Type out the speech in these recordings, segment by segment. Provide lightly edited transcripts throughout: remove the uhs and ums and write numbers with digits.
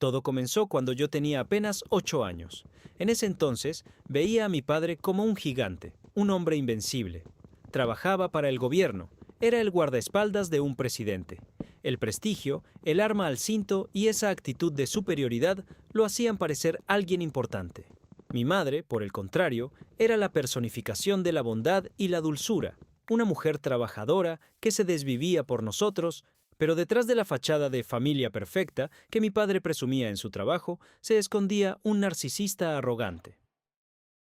Todo comenzó cuando yo tenía apenas 8 años. En ese entonces veía a mi padre como un gigante, un hombre invencible. Trabajaba para el gobierno, era el guardaespaldas de un presidente. El prestigio, el arma al cinto y esa actitud de superioridad lo hacían parecer alguien importante. Mi madre, por el contrario, era la personificación de la bondad y la dulzura, una mujer trabajadora que se desvivía por nosotros, pero detrás de la fachada de familia perfecta que mi padre presumía en su trabajo, se escondía un narcisista arrogante.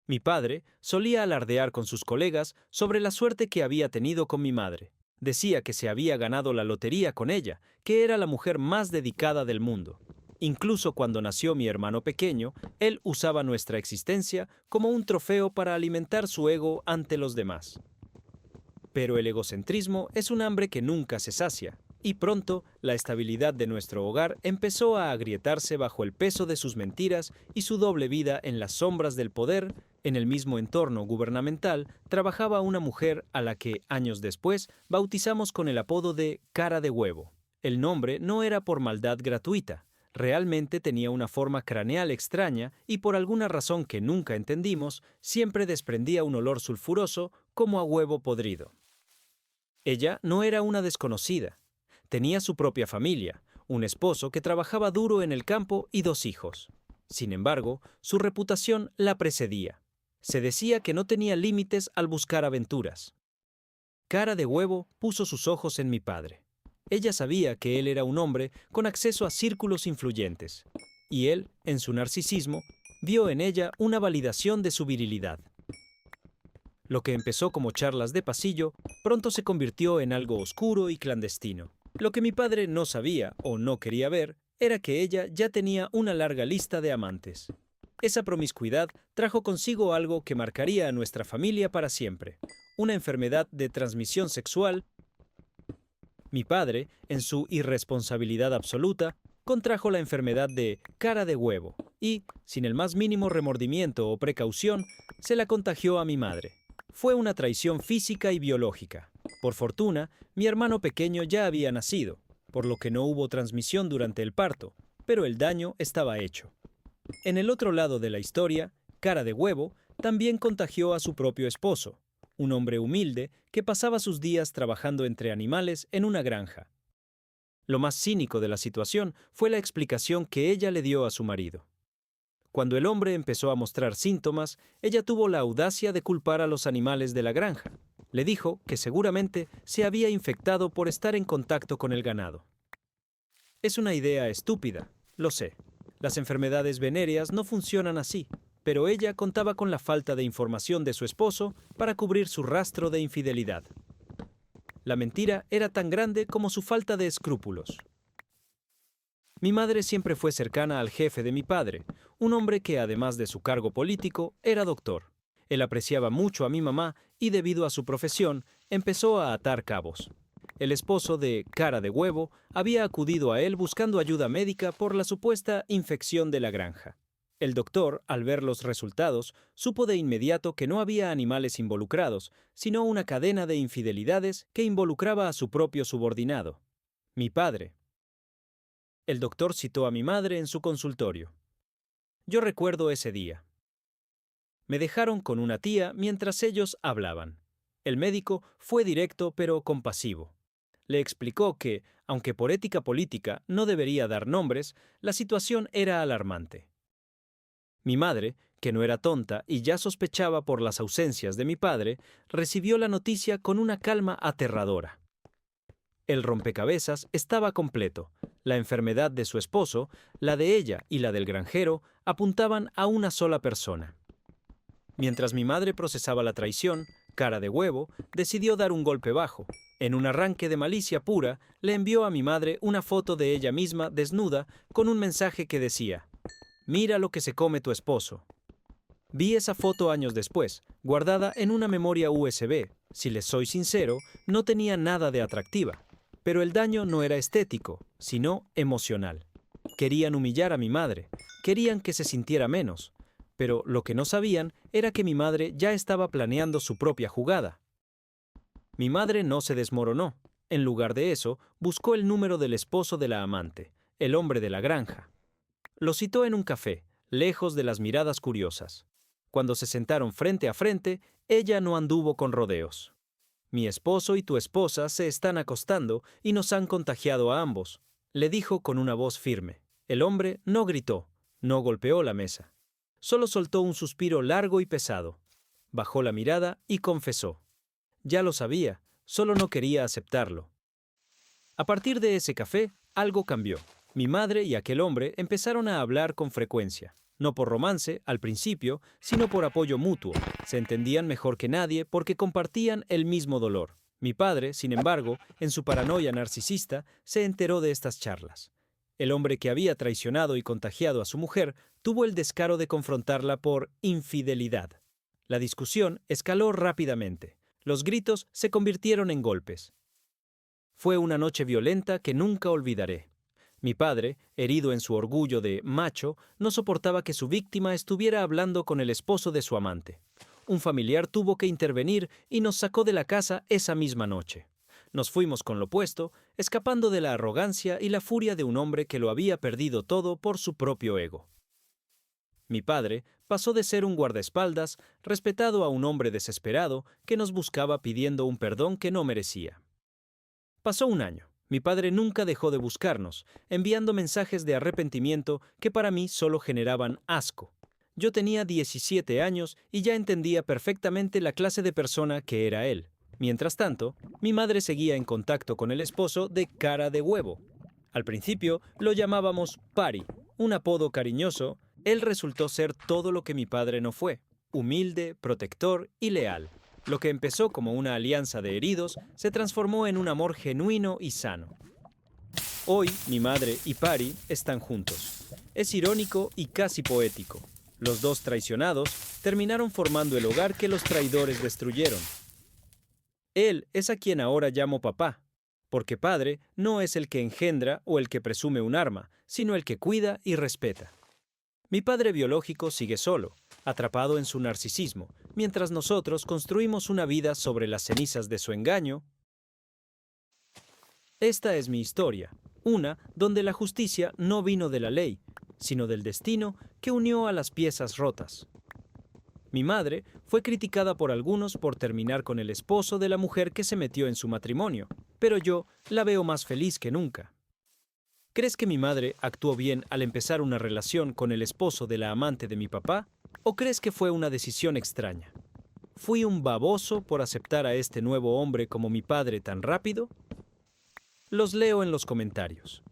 Mi padre solía alardear con sus colegas sobre la suerte que había tenido con mi madre. Decía que se había ganado la lotería con ella, que era la mujer más dedicada del mundo. Incluso cuando nació mi hermano pequeño, él usaba nuestra existencia como un trofeo para alimentar su ego ante los demás. Pero el egocentrismo es un hambre que nunca se sacia, y pronto la estabilidad de nuestro hogar empezó a agrietarse bajo el peso de sus mentiras y su doble vida en las sombras del poder. En el mismo entorno gubernamental trabajaba una mujer a la que, años después, bautizamos con el apodo de cara de huevo. El nombre no era por maldad gratuita, realmente tenía una forma craneal extraña y por alguna razón que nunca entendimos, siempre desprendía un olor sulfuroso como a huevo podrido. Ella no era una desconocida. Tenía su propia familia, un esposo que trabajaba duro en el campo y 2 hijos. Sin embargo, su reputación la precedía. Se decía que no tenía límites al buscar aventuras. Cara de huevo puso sus ojos en mi padre. Ella sabía que él era un hombre con acceso a círculos influyentes, y él, en su narcisismo, vio en ella una validación de su virilidad. Lo que empezó como charlas de pasillo, pronto se convirtió en algo oscuro y clandestino. Lo que mi padre no sabía o no quería ver era que ella ya tenía una larga lista de amantes. Esa promiscuidad trajo consigo algo que marcaría a nuestra familia para siempre: una enfermedad de transmisión sexual. Mi padre, en su irresponsabilidad absoluta, contrajo la enfermedad de cara de huevo y, sin el más mínimo remordimiento o precaución, se la contagió a mi madre. Fue una traición física y biológica. Por fortuna, mi hermano pequeño ya había nacido, por lo que no hubo transmisión durante el parto, pero el daño estaba hecho. En el otro lado de la historia, cara de huevo también contagió a su propio esposo, un hombre humilde que pasaba sus días trabajando entre animales en una granja. Lo más cínico de la situación fue la explicación que ella le dio a su marido. Cuando el hombre empezó a mostrar síntomas, ella tuvo la audacia de culpar a los animales de la granja. Le dijo que seguramente se había infectado por estar en contacto con el ganado. Es una idea estúpida, lo sé. Las enfermedades venéreas no funcionan así, pero ella contaba con la falta de información de su esposo para cubrir su rastro de infidelidad. La mentira era tan grande como su falta de escrúpulos. Mi madre siempre fue cercana al jefe de mi padre, un hombre que, además de su cargo político, era doctor. Él apreciaba mucho a mi mamá y, debido a su profesión, empezó a atar cabos. El esposo de cara de huevo había acudido a él buscando ayuda médica por la supuesta infección de la granja. El doctor, al ver los resultados, supo de inmediato que no había animales involucrados, sino una cadena de infidelidades que involucraba a su propio subordinado, mi padre. El doctor citó a mi madre en su consultorio. Yo recuerdo ese día. Me dejaron con una tía mientras ellos hablaban. El médico fue directo pero compasivo. Le explicó que, aunque por ética política no debería dar nombres, la situación era alarmante. Mi madre, que no era tonta y ya sospechaba por las ausencias de mi padre, recibió la noticia con una calma aterradora. El rompecabezas estaba completo. La enfermedad de su esposo, la de ella y la del granjero apuntaban a una sola persona. Mientras mi madre procesaba la traición, cara de huevo decidió dar un golpe bajo. En un arranque de malicia pura, le envió a mi madre una foto de ella misma desnuda con un mensaje que decía: «Mira lo que se come tu esposo». Vi esa foto años después, guardada en una memoria USB. Si les soy sincero, no tenía nada de atractiva. Pero el daño no era estético, sino emocional. Querían humillar a mi madre, querían que se sintiera menos. Pero lo que no sabían era que mi madre ya estaba planeando su propia jugada. Mi madre no se desmoronó. En lugar de eso, buscó el número del esposo de la amante, el hombre de la granja. Lo citó en un café, lejos de las miradas curiosas. Cuando se sentaron frente a frente, ella no anduvo con rodeos. Mi esposo y tu esposa se están acostando y nos han contagiado a ambos, le dijo con una voz firme. El hombre no gritó, no golpeó la mesa. Solo soltó un suspiro largo y pesado. Bajó la mirada y confesó. Ya lo sabía, solo no quería aceptarlo. A partir de ese café, algo cambió. Mi madre y aquel hombre empezaron a hablar con frecuencia. No por romance, al principio, sino por apoyo mutuo. Se entendían mejor que nadie porque compartían el mismo dolor. Mi padre, sin embargo, en su paranoia narcisista, se enteró de estas charlas. El hombre que había traicionado y contagiado a su mujer tuvo el descaro de confrontarla por infidelidad. La discusión escaló rápidamente. Los gritos se convirtieron en golpes. Fue una noche violenta que nunca olvidaré. Mi padre, herido en su orgullo de macho, no soportaba que su víctima estuviera hablando con el esposo de su amante. Un familiar tuvo que intervenir y nos sacó de la casa esa misma noche. Nos fuimos con lo puesto, escapando de la arrogancia y la furia de un hombre que lo había perdido todo por su propio ego. Mi padre pasó de ser un guardaespaldas respetado a un hombre desesperado que nos buscaba pidiendo un perdón que no merecía. Pasó un año. Mi padre nunca dejó de buscarnos, enviando mensajes de arrepentimiento que para mí solo generaban asco. Yo tenía 17 años y ya entendía perfectamente la clase de persona que era él. Mientras tanto, mi madre seguía en contacto con el esposo de cara de huevo. Al principio lo llamábamos Pari, un apodo cariñoso. Él resultó ser todo lo que mi padre no fue: humilde, protector y leal. Lo que empezó como una alianza de heridos se transformó en un amor genuino y sano. Hoy, mi madre y Pari están juntos. Es irónico y casi poético. Los dos traicionados terminaron formando el hogar que los traidores destruyeron. Él es a quien ahora llamo papá, porque padre no es el que engendra o el que presume un arma, sino el que cuida y respeta. Mi padre biológico sigue solo, atrapado en su narcisismo, mientras nosotros construimos una vida sobre las cenizas de su engaño. Esta es mi historia, una donde la justicia no vino de la ley, sino del destino que unió a las piezas rotas. Mi madre fue criticada por algunos por terminar con el esposo de la mujer que se metió en su matrimonio, pero yo la veo más feliz que nunca. ¿Crees que mi madre actuó bien al empezar una relación con el esposo de la amante de mi papá? ¿O crees que fue una decisión extraña? ¿Fui un baboso por aceptar a este nuevo hombre como mi padre tan rápido? Los leo en los comentarios.